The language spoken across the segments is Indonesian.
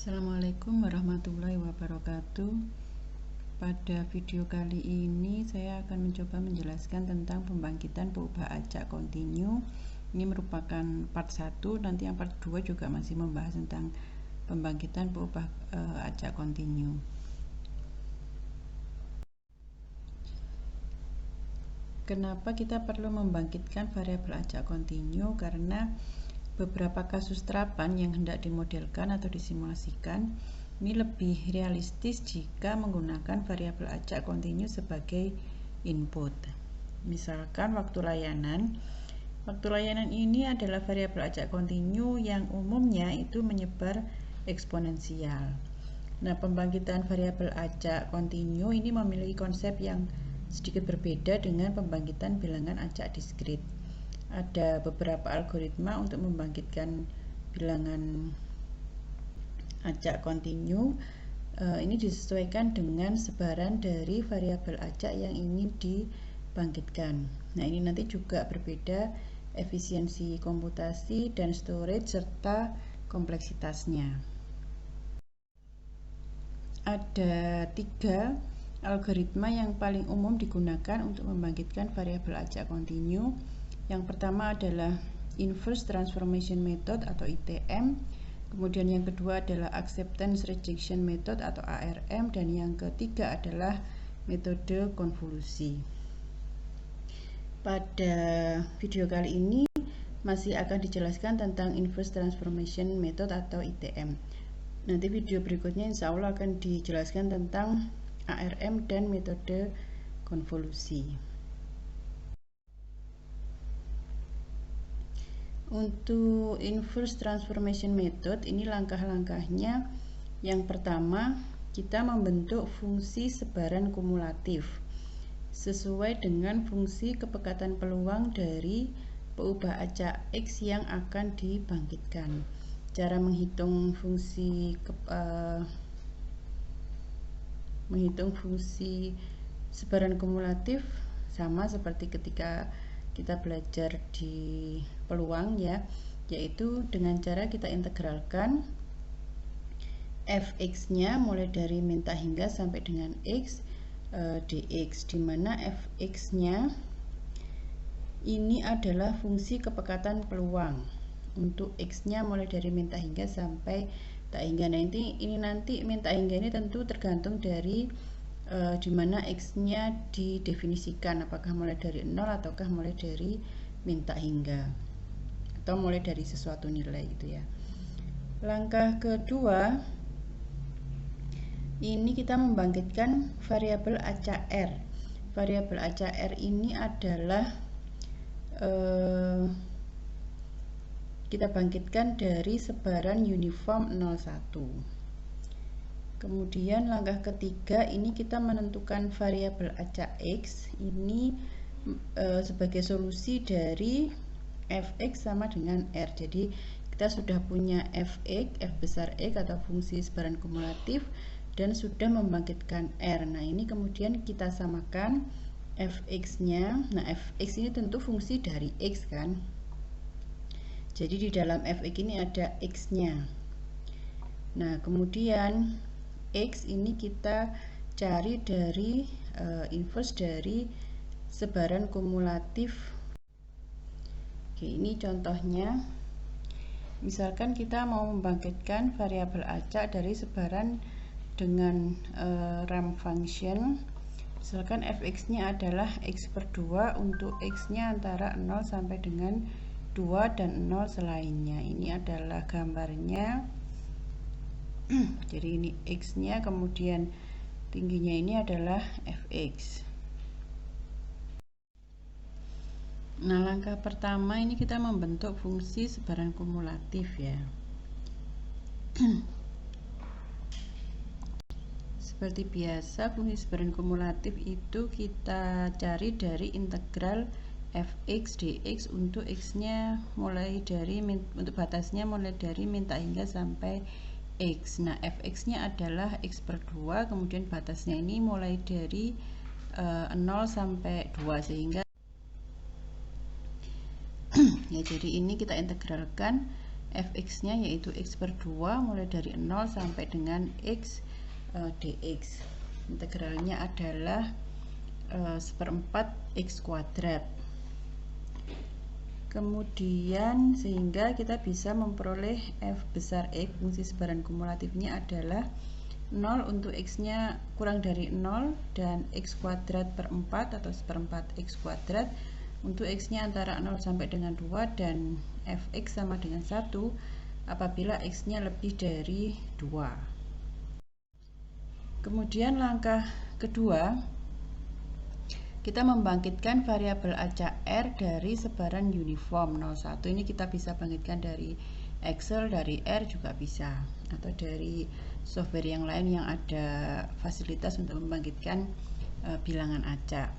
Assalamualaikum warahmatullahi wabarakatuh. Pada video kali ini saya akan mencoba menjelaskan tentang pembangkitan peubah acak kontinu. Ini merupakan part 1, nanti yang part 2 juga masih membahas tentang pembangkitan peubah acak kontinu. Kenapa kita perlu membangkitkan variabel acak kontinu? Karena beberapa kasus terapan yang hendak dimodelkan atau disimulasikan ini lebih realistis jika menggunakan variabel acak kontinu sebagai input. Misalkan waktu layanan. Waktu layanan ini adalah variabel acak kontinu yang umumnya itu menyebar eksponensial. Nah, pembangkitan variabel acak kontinu ini memiliki konsep yang sedikit berbeda dengan pembangkitan bilangan acak diskrit. Ada beberapa algoritma untuk membangkitkan bilangan acak kontinu. Ini disesuaikan dengan sebaran dari variabel acak yang ingin dibangkitkan. Nah, ini nanti juga berbeda efisiensi komputasi dan storage serta kompleksitasnya. Ada 3 algoritma yang paling umum digunakan untuk membangkitkan variabel acak kontinu. Yang pertama adalah Inverse Transformation Method atau ITM. Kemudian yang kedua adalah Acceptance Rejection Method atau ARM, dan yang ketiga adalah metode konvolusi. Pada video kali ini masih akan dijelaskan tentang Inverse Transformation Method atau ITM. Nanti video berikutnya insya Allah akan dijelaskan tentang ARM dan metode konvolusi. Untuk Inverse Transformation Method, ini langkah-langkahnya. Yang pertama, kita membentuk fungsi sebaran kumulatif sesuai dengan fungsi kepekatan peluang dari peubah acak X yang akan dibangkitkan. Cara menghitung fungsi sebaran kumulatif sama seperti ketika kita belajar di peluang ya, yaitu dengan cara kita integralkan fx-nya mulai dari min tak hingga sampai dengan x dx, di mana fx-nya ini adalah fungsi kepekatan peluang untuk x-nya mulai dari min tak hingga sampai tak hingga. Nah, ini nanti min tak hingga ini tentu tergantung dari di mana x-nya didefinisikan, apakah mulai dari 0 ataukah mulai dari min tak hingga atau mulai dari sesuatu nilai gitu ya. Langkah kedua, ini kita membangkitkan variabel acak R. Variabel acak R ini adalah kita bangkitkan dari sebaran uniform 01. Kemudian langkah ketiga, ini kita menentukan variabel acak X ini sebagai solusi dari fx sama dengan R. Jadi kita sudah punya fx, f besar X atau fungsi sebaran kumulatif, dan sudah membangkitkan R. Nah, ini kemudian kita samakan fx-nya. Nah, fx ini tentu fungsi dari X kan. Jadi di dalam fx ini ada x-nya. Nah, kemudian X ini kita cari dari inverse dari sebaran kumulatif. Oke, ini contohnya. Misalkan kita mau membangkitkan variabel acak dari sebaran dengan ramp function. Misalkan fx-nya adalah x per 2 untuk x-nya antara 0 sampai dengan 2 dan 0 selainnya. Ini adalah gambarnya. Jadi ini x-nya, kemudian tingginya ini adalah fx. Nah, langkah pertama ini kita membentuk fungsi sebaran kumulatif ya. Seperti biasa, fungsi sebaran kumulatif itu kita cari dari integral fx dx untuk x-nya mulai dari untuk batasnya mulai dari min tak hingga sampai X. Nah, fx-nya adalah x per 2, kemudian batasnya ini mulai dari 0 sampai 2 sehingga ya, jadi ini kita integralkan fx-nya yaitu x per 2 mulai dari 0 sampai dengan x dx. Integralnya adalah 1/4 x kuadrat. Kemudian sehingga kita bisa memperoleh f besar x, fungsi sebaran kumulatifnya adalah 0 untuk x-nya kurang dari 0 dan x kuadrat per 4 atau 1/4 x kuadrat untuk x-nya antara 0 sampai dengan 2 dan fx sama dengan 1 apabila x-nya lebih dari 2. Kemudian langkah kedua, kita membangkitkan variabel acak R dari sebaran uniform 01. Ini kita bisa bangkitkan dari Excel, dari R juga bisa, atau dari software yang lain yang ada fasilitas untuk membangkitkan bilangan acak.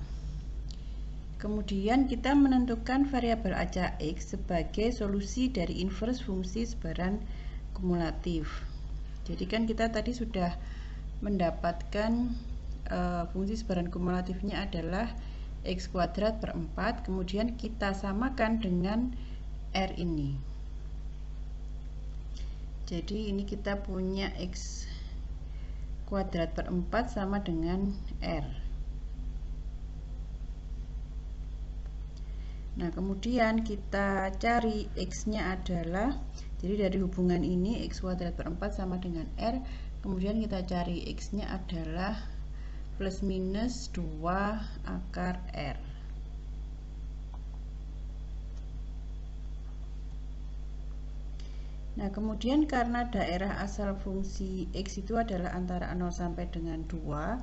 Kemudian kita menentukan variabel acak X sebagai solusi dari inverse fungsi sebaran kumulatif. Jadi kan kita tadi sudah mendapatkan fungsi sebaran kumulatifnya adalah x kuadrat per 4, kemudian kita samakan dengan R ini. Jadi ini kita punya x kuadrat per 4 sama dengan R. Nah, kemudian kita cari x-nya adalah, jadi dari hubungan ini x kuadrat per 4 sama dengan R, kemudian kita cari x-nya adalah plus minus 2 akar R. Nah, kemudian karena daerah asal fungsi x itu adalah antara 0 sampai dengan 2,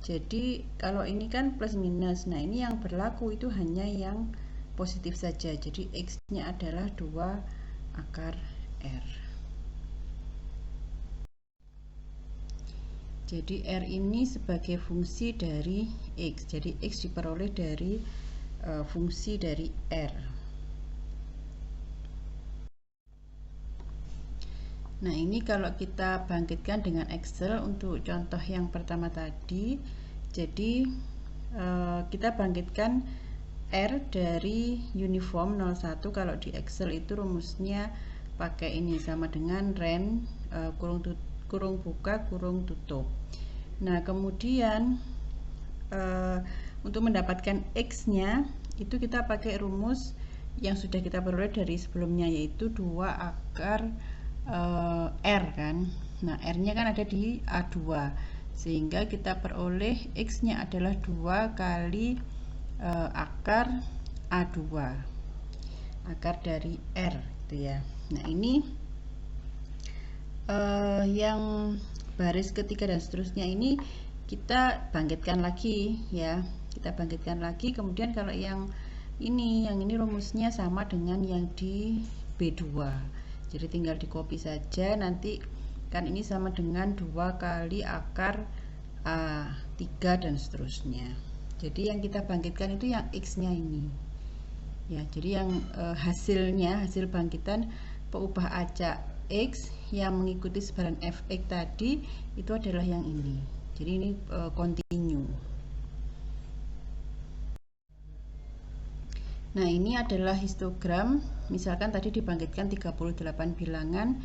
jadi kalau ini kan plus minus, nah ini yang berlaku itu hanya yang positif saja, jadi x-nya adalah 2 akar R. Jadi R ini sebagai fungsi dari x, jadi x diperoleh dari fungsi dari R. Nah, ini kalau kita bangkitkan dengan Excel untuk contoh yang pertama tadi, jadi kita bangkitkan R dari uniform 01. Kalau di Excel itu rumusnya pakai ini, sama dengan ren kurung buka kurung tutup. Nah, kemudian untuk mendapatkan X-nya itu kita pakai rumus yang sudah kita peroleh dari sebelumnya, yaitu 2 akar R kan. Nah, R-nya kan ada di A2, sehingga kita peroleh X-nya adalah 2 kali akar A2, akar dari R gitu ya. Nah, ini yang baris ketiga dan seterusnya ini kita bangkitkan lagi ya, kita bangkitkan lagi. Kemudian kalau yang ini rumusnya sama dengan yang di B2, jadi tinggal di copy saja. Nanti kan ini sama dengan 2 kali akar A3 dan seterusnya. Jadi yang kita bangkitkan itu yang X-nya ini ya. Jadi yang hasil bangkitan peubah acak X yang mengikuti sebaran fx tadi itu adalah yang ini. Jadi ini continue. Nah, ini adalah histogram. Misalkan tadi dibangkitkan 38 bilangan,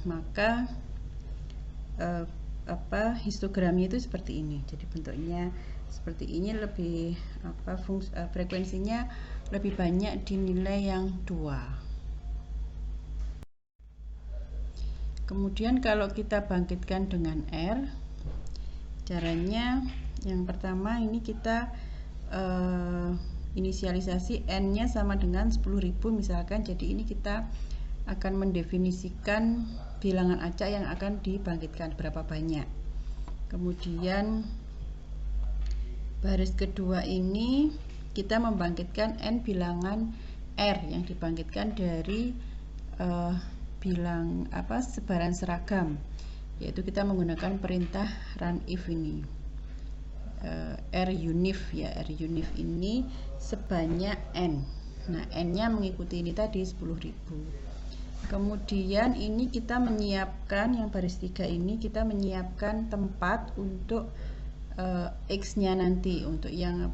maka histogramnya itu seperti ini. Jadi bentuknya seperti ini, lebih frekuensinya lebih banyak di nilai yang 2. Kemudian kalau kita bangkitkan dengan R, caranya yang pertama ini kita inisialisasi n-nya sama dengan 10.000 misalkan. Jadi ini kita akan mendefinisikan bilangan acak yang akan dibangkitkan berapa banyak. Kemudian baris kedua ini kita membangkitkan n bilangan R yang dibangkitkan dari sebaran seragam, yaitu kita menggunakan perintah runif ini. runif ya, runif ini sebanyak n. Nah, n-nya mengikuti ini tadi 10.000. Kemudian ini kita menyiapkan yang baris 3 ini, kita menyiapkan tempat untuk X-nya nanti, untuk yang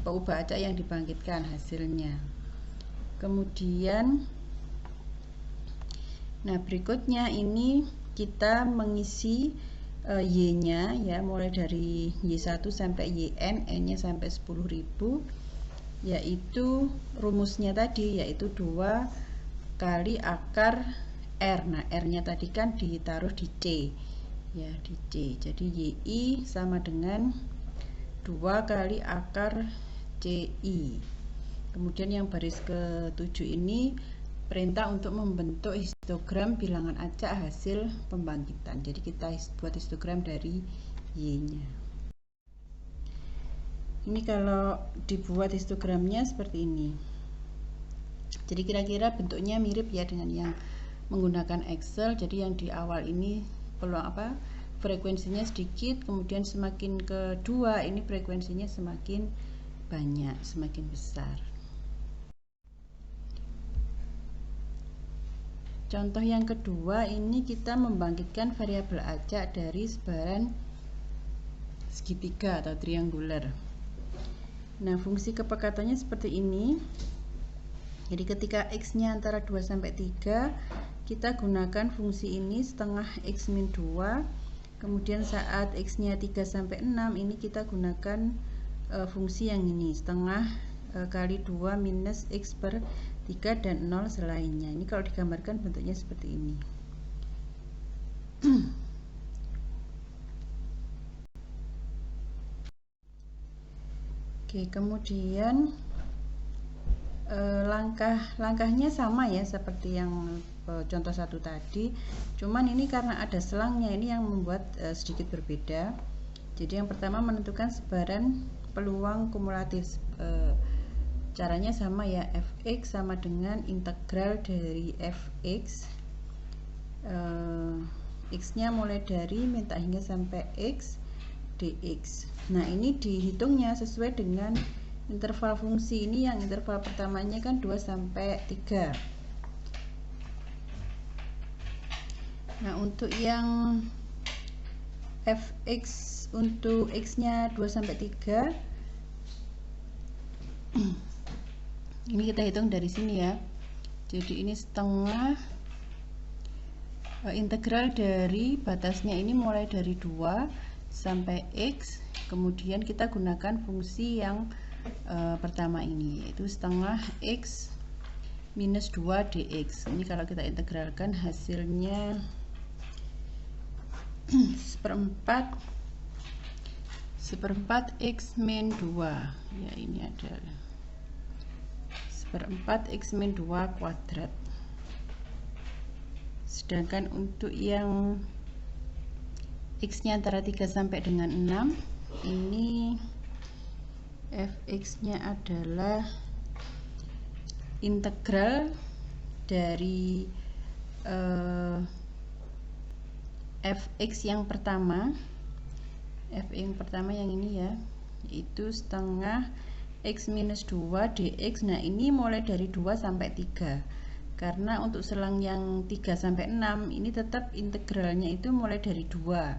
peubah acak yang dibangkitkan hasilnya. Kemudian berikutnya ini kita mengisi Y-nya ya, mulai dari Y1 sampai YN, N-nya sampai 10.000, yaitu rumusnya tadi, yaitu 2 kali akar R. Nah, R-nya tadi kan ditaruh di C ya, di C. Jadi YI sama dengan 2 kali akar CI. Kemudian yang baris ke-7 ini perintah untuk membentuk histogram bilangan acak hasil pembangkitan. Jadi kita buat histogram dari Y-nya. Ini kalau dibuat histogramnya seperti ini. Jadi kira-kira bentuknya mirip ya dengan yang menggunakan Excel. Jadi yang di awal ini frekuensinya sedikit, kemudian semakin kedua ini frekuensinya semakin banyak, semakin besar. Contoh yang kedua, ini kita membangkitkan variabel acak dari sebaran segitiga atau triangular. Nah, fungsi kepekatannya seperti ini. Jadi ketika X-nya antara 2 sampai 3, kita gunakan fungsi ini setengah X min 2. Kemudian saat X-nya 3 sampai 6, ini kita gunakan fungsi yang ini, setengah kali 2 minus X per 3 dan 0 selainnya. Ini kalau digambarkan bentuknya seperti ini. Oke, kemudian langkahnya sama ya seperti yang contoh 1 tadi. Cuman ini karena ada selangnya, ini yang membuat sedikit berbeda. Jadi yang pertama menentukan sebaran peluang kumulatif. Caranya sama ya, fx sama dengan integral dari fx, x-nya mulai dari min tak hingga sampai x dx. Nah, ini dihitungnya sesuai dengan interval fungsi ini, yang interval pertamanya kan 2 sampai 3. Nah, untuk yang fx untuk x-nya 2 sampai 3 ini kita hitung dari sini ya. Jadi ini setengah integral dari batasnya ini mulai dari 2 sampai x, kemudian kita gunakan fungsi yang pertama ini, yaitu setengah x minus 2 dx. Ini kalau kita integralkan hasilnya seperempat x min 2 ya, ini adalah seperempat x min 2 kuadrat. Sedangkan untuk yang x nya antara 3 sampai dengan 6, ini fx nya adalah integral dari fx yang pertama, yang ini ya, yaitu setengah x minus 2 dx. Nah, ini mulai dari 2 sampai 3. Karena untuk selang yang 3 sampai 6 ini tetap integralnya itu mulai dari 2.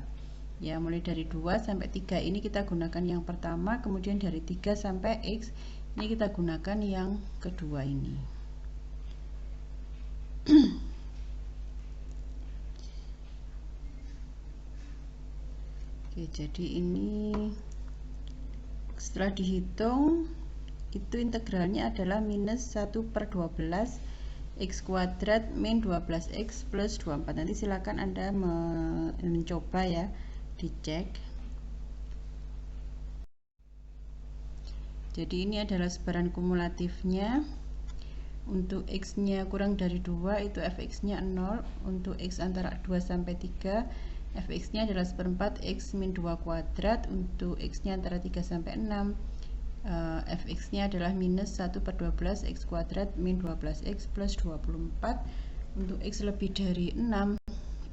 Ya, mulai dari 2 sampai 3 ini kita gunakan yang pertama, kemudian dari 3 sampai x ini kita gunakan yang kedua ini. Oke, jadi ini setelah dihitung itu integralnya adalah minus 1/12 x kuadrat min 12x plus 24. Nanti silakan Anda mencoba ya, dicek. Jadi ini adalah sebaran kumulatifnya. Untuk x nya kurang dari 2 itu fx nya 0. Untuk x antara 2 sampai 3 fx nya adalah seperempat x min 2 kuadrat. Untuk x nya antara 3 sampai 6 fx nya adalah minus 1/12 x kuadrat min 12x plus 24. Untuk x lebih dari 6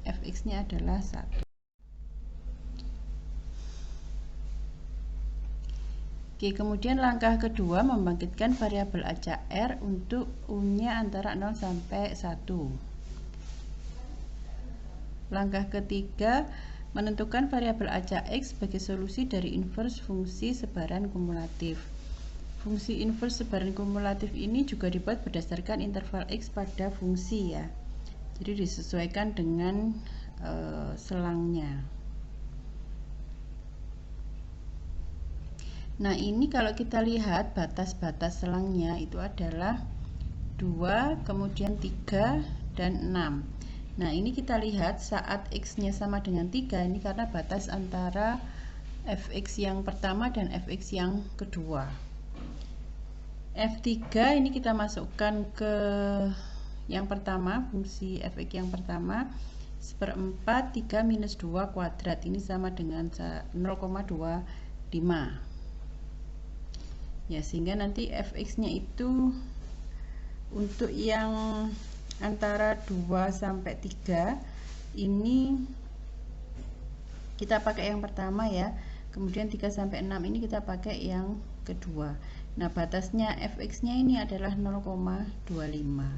fx nya adalah 1. Oke, kemudian langkah kedua membangkitkan variabel acak R untuk U-nya antara 0 sampai 1. Langkah ketiga menentukan variabel acak X sebagai solusi dari inverse fungsi sebaran kumulatif. fungsi inverse sebaran kumulatif ini juga dibuat berdasarkan interval X pada fungsi ya. Jadi disesuaikan dengan selangnya. Nah, ini kalau kita lihat batas-batas selangnya itu adalah 2, kemudian 3, dan 6. Nah, ini kita lihat saat X-nya sama dengan 3, ini karena batas antara fx yang pertama dan fx yang kedua. F3 ini kita masukkan ke yang pertama, fungsi fx yang pertama, 1/4 3 minus 2 kuadrat, ini sama dengan 0,25 ya, sehingga nanti fx-nya itu untuk yang antara 2 sampai 3 ini kita pakai yang pertama ya, kemudian 3 sampai 6 ini kita pakai yang kedua. Nah, batasnya fx-nya ini adalah 0,25.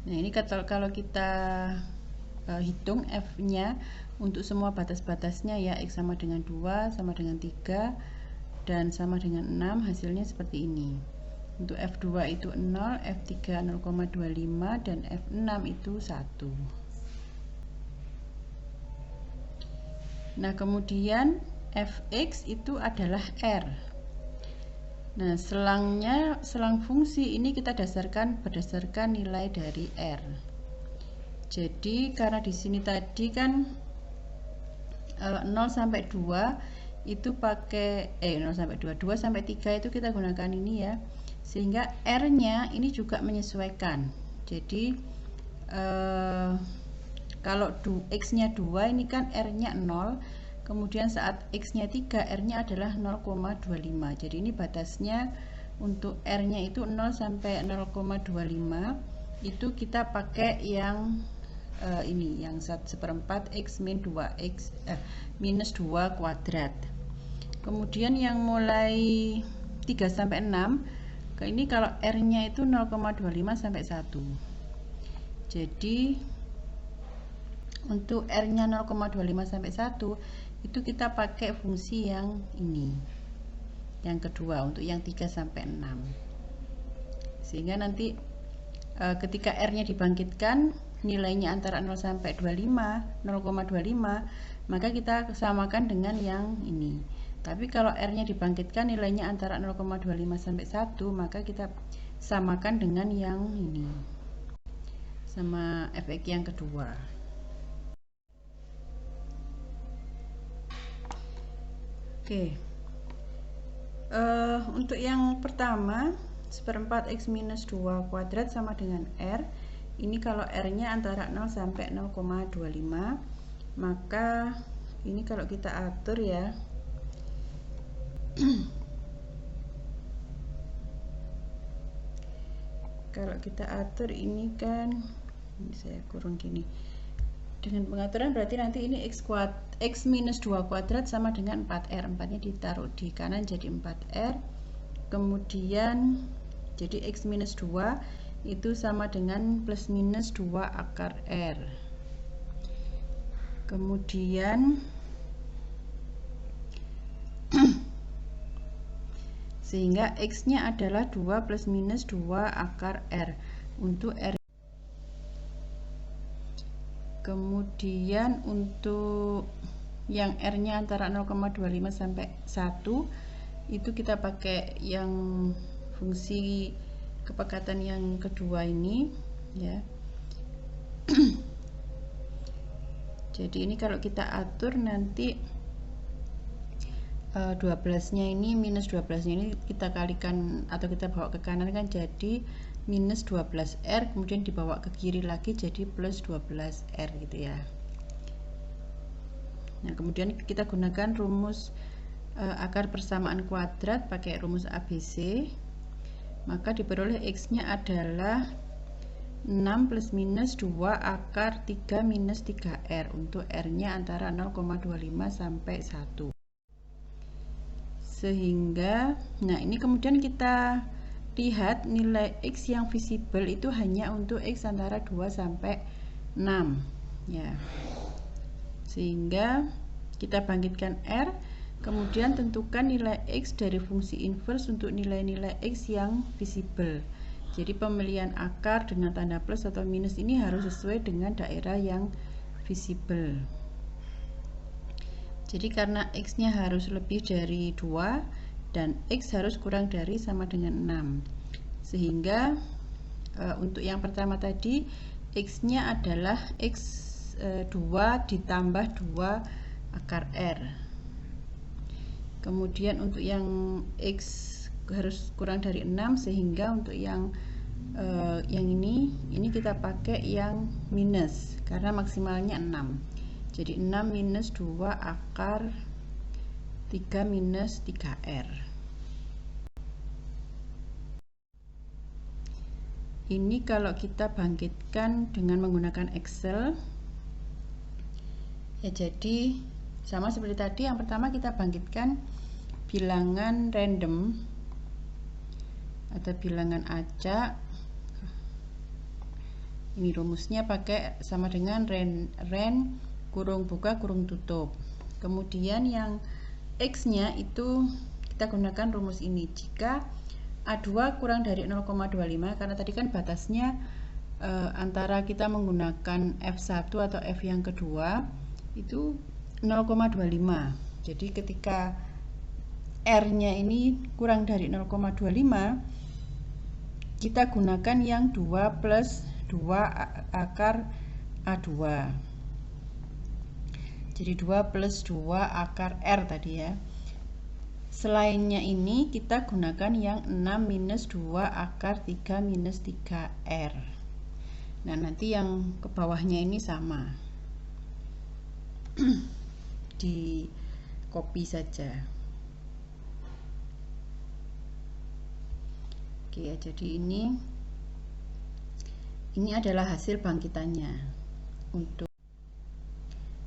Nah, ini kalau kita hitung f-nya untuk semua batas-batasnya ya, x sama dengan 2, sama dengan 3, dan sama dengan 6, hasilnya seperti ini. Untuk F2 itu 0, F3 0,25, dan F6 itu 1. Nah, kemudian Fx itu adalah R. Nah, selang fungsi ini kita berdasarkan nilai dari R. Jadi karena di sini tadi kan 0 sampai 2 itu pakai 0 sampai 2 sampai 3 itu kita gunakan ini ya, sehingga R-nya ini juga menyesuaikan. Jadi kalau X-nya 2 ini kan R-nya 0, kemudian saat X-nya 3 R-nya adalah 0,25. Jadi ini batasnya untuk R-nya itu 0 sampai 0,25 itu kita pakai yang ini yang 1/4 X min 2X minus 2 kuadrat. Kemudian yang mulai 3 sampai 6 ini kalau R-nya itu 0,25 sampai 1. Jadi untuk R-nya 0,25 sampai 1 itu kita pakai fungsi yang ini, yang kedua untuk yang 3 sampai 6. Sehingga nanti ketika R-nya dibangkitkan nilainya antara 0 sampai 0,25, maka kita samakan dengan yang ini. Tapi kalau R-nya dibangkitkan nilainya antara 0,25 sampai 1, maka kita samakan dengan yang ini, sama fx yang kedua. Oke. Untuk yang pertama 1/4 X minus 2 kuadrat sama dengan R. Ini kalau R-nya antara 0 sampai 0,25, maka ini kalau kita atur ya, kalau kita atur ini kan, ini saya kurung gini, dengan pengaturan berarti nanti ini X minus 2 kuadrat sama dengan 4R, 4-nya ditaruh di kanan jadi 4R, kemudian jadi X minus 2 itu sama dengan plus minus 2 akar R. Kemudian sehingga X-nya adalah 2 plus minus 2 akar R untuk R. Kemudian untuk yang R-nya antara 0,25 sampai 1 itu kita pakai yang fungsi kepekatan yang kedua ini ya. Jadi ini kalau kita atur nanti 12-nya ini minus 12-nya ini kita kalikan atau kita bawa ke kanan kan jadi minus 12R, kemudian dibawa ke kiri lagi jadi plus 12R gitu ya. Nah, kemudian kita gunakan rumus akar persamaan kuadrat pakai rumus ABC. Maka diperoleh X-nya adalah 6 plus minus 2 akar 3 minus 3R untuk R-nya antara 0,25 sampai 1. Sehingga, nah ini kemudian kita lihat nilai X yang visible itu hanya untuk X antara 2 sampai 6 ya. Sehingga kita bangkitkan R, kemudian tentukan nilai X dari fungsi inverse untuk nilai-nilai X yang visible. Jadi pemilihan akar dengan tanda plus atau minus ini harus sesuai dengan daerah yang visible. Jadi karena X-nya harus lebih dari 2 dan X harus kurang dari sama dengan 6. Sehingga untuk yang pertama tadi X-nya adalah X2 ditambah 2 akar R. Kemudian untuk yang X harus kurang dari 6, sehingga untuk yang ini kita pakai yang minus karena maksimalnya 6. Jadi 6 minus 2 akar 3 minus 3R. Ini kalau kita bangkitkan dengan menggunakan Excel, ya jadi sama seperti tadi. Yang pertama kita bangkitkan bilangan random atau bilangan acak. Ini rumusnya pakai sama dengan ren kurung buka kurung tutup. Kemudian yang X-nya itu kita gunakan rumus ini. Jika A2 kurang dari 0,25, karena tadi kan batasnya antara kita menggunakan F1 atau F yang kedua itu 0,25. Jadi ketika R-nya ini kurang dari 0,25, kita gunakan yang 2 plus 2 akar A2. Jadi 2 plus 2 akar R tadi ya. Selainnya ini kita gunakan yang 6 minus 2 akar 3 minus 3R. Nah nanti yang ke bawahnya ini sama. Di copy saja. Oke ya, jadi ini adalah hasil bangkitannya untuk.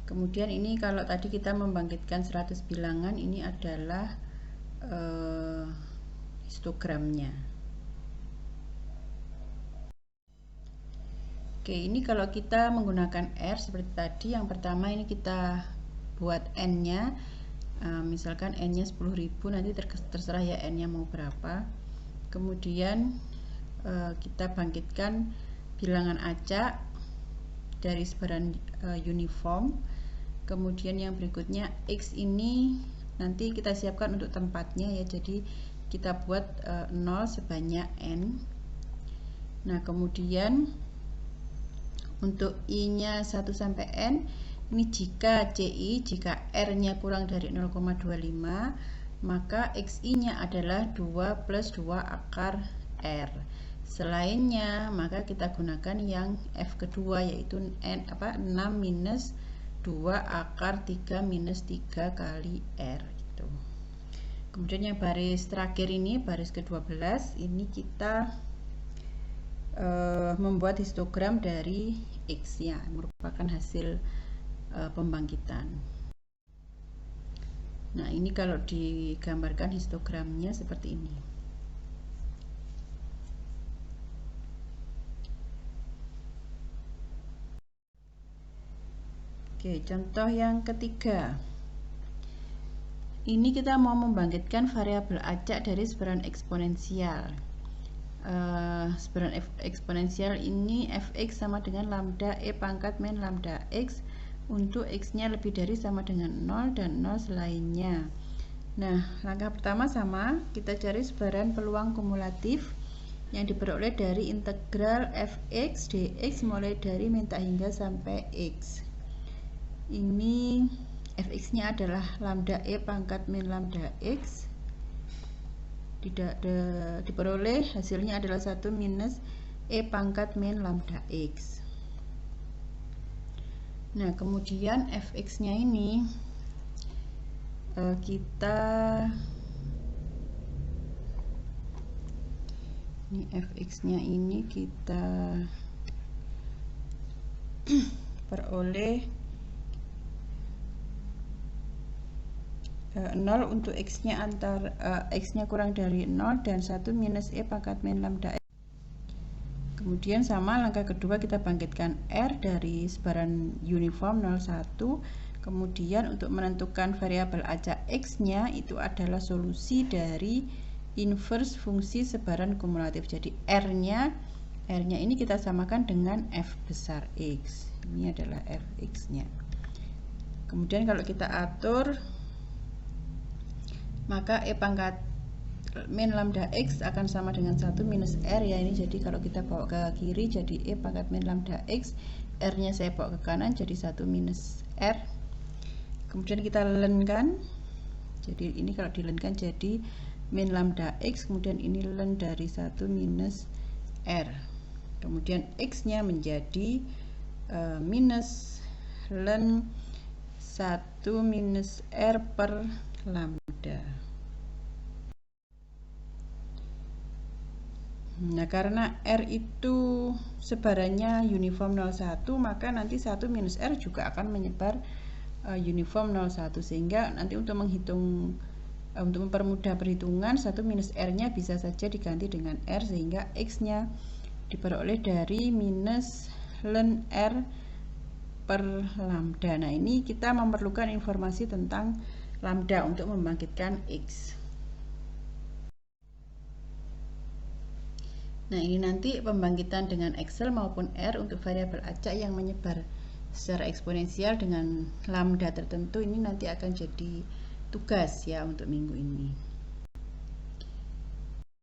Kemudian ini kalau tadi kita membangkitkan 100 bilangan, ini adalah histogramnya. Oke, ini kalau kita menggunakan R seperti tadi, yang pertama ini kita buat N-nya, misalkan N-nya 10.000, nanti terserah ya N-nya mau berapa. Kemudian kita bangkitkan bilangan acak dari sebaran uniform. Kemudian yang berikutnya X ini nanti kita siapkan untuk tempatnya ya, jadi kita buat 0 sebanyak N. Nah kemudian untuk I nya 1 sampai N ini jika R nya kurang dari 0,25, maka XI nya adalah 2 plus 2 akar R. Selainnya maka kita gunakan yang F kedua, yaitu 6 minus 2 akar 3 minus 3 kali R gitu. Kemudian yang baris terakhir ini, baris ke-12, ini kita membuat histogram dari X ya, merupakan hasil pembangkitan. Nah ini kalau digambarkan histogramnya seperti ini. Oke, contoh yang ketiga. Ini kita mau membangkitkan variabel acak dari sebaran eksponensial. Sebaran eksponensial ini fx sama dengan lambda e pangkat min lambda x untuk x-nya lebih dari sama dengan 0 dan 0 selainnya. Nah, langkah pertama sama, kita cari sebaran peluang kumulatif yang diperoleh dari integral fx dx mulai dari min tak hingga sampai x. Ini fx-nya adalah lambda e pangkat min lambda x. Diperoleh hasilnya adalah 1 minus e pangkat min lambda x. Nah, kemudian fx-nya ini fx-nya ini kita peroleh 0 untuk x-nya x-nya kurang dari 0 dan 1 minus e pangkat min lambda x. Kemudian sama langkah kedua kita bangkitkan R dari sebaran uniform 01, Kemudian untuk menentukan variabel acak X-nya itu adalah solusi dari inverse fungsi sebaran kumulatif. Jadi R-nya ini kita samakan dengan F besar X. Ini adalah Fx-nya. Kemudian kalau kita atur, maka E pangkat min lambda X akan sama dengan 1 minus R ya. Ini jadi kalau kita bawa ke kiri jadi E pangkat min lambda X, R-nya saya bawa ke kanan jadi 1 minus R. Kemudian kita lenkan. Jadi ini kalau dilenkan jadi min lambda X, kemudian ini len dari 1 minus R. Kemudian X-nya menjadi minus len 1 minus R per lambda. Nah, karena R itu sebarannya uniform 01, maka nanti 1 minus R juga akan menyebar uniform 01, sehingga nanti untuk menghitung untuk mempermudah perhitungan 1 minus R-nya bisa saja diganti dengan R, sehingga X-nya diperoleh dari minus len R per lambda. Nah, ini kita memerlukan informasi tentang lambda untuk membangkitkan X. Nah, ini nanti pembangkitan dengan Excel maupun R untuk variabel acak yang menyebar secara eksponensial dengan lambda tertentu, ini nanti akan jadi tugas ya untuk minggu ini.